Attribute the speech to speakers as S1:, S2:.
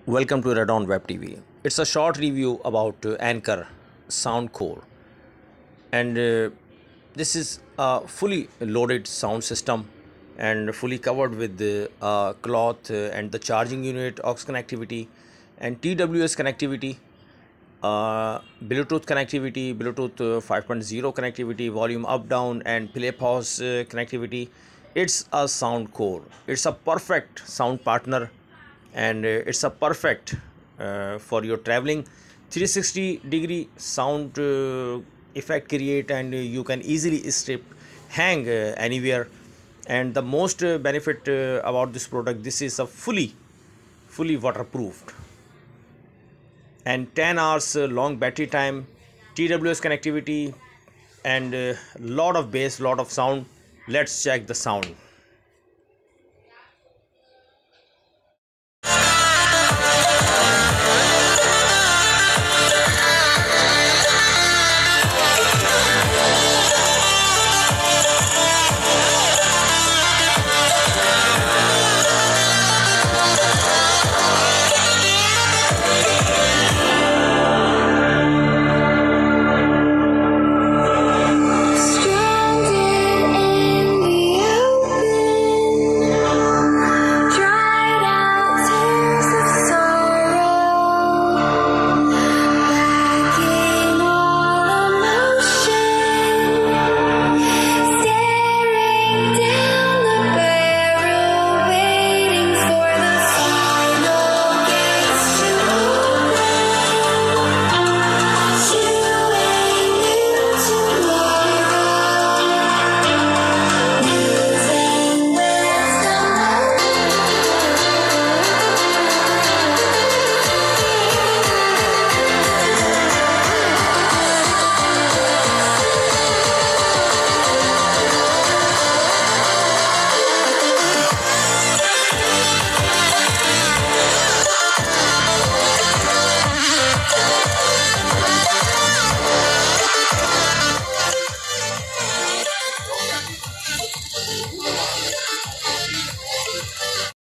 S1: Welcome to Radon Webtv. It's a short review about Anker sound core, and this is a fully loaded sound system and fully covered with the cloth and the charging unit, aux connectivity, and TWS connectivity, Bluetooth connectivity, Bluetooth 5.0 connectivity, volume up down, and play pause connectivity. It's a sound core. It's a perfect sound partner, and it's a perfect for your traveling. 360-degree sound effect create, and you can easily strip hang anywhere. And the most benefit about this product, this is a fully waterproofed and 10 hours long battery time, TWS connectivity, and lot of bass, lot of sound. Let's check the sound.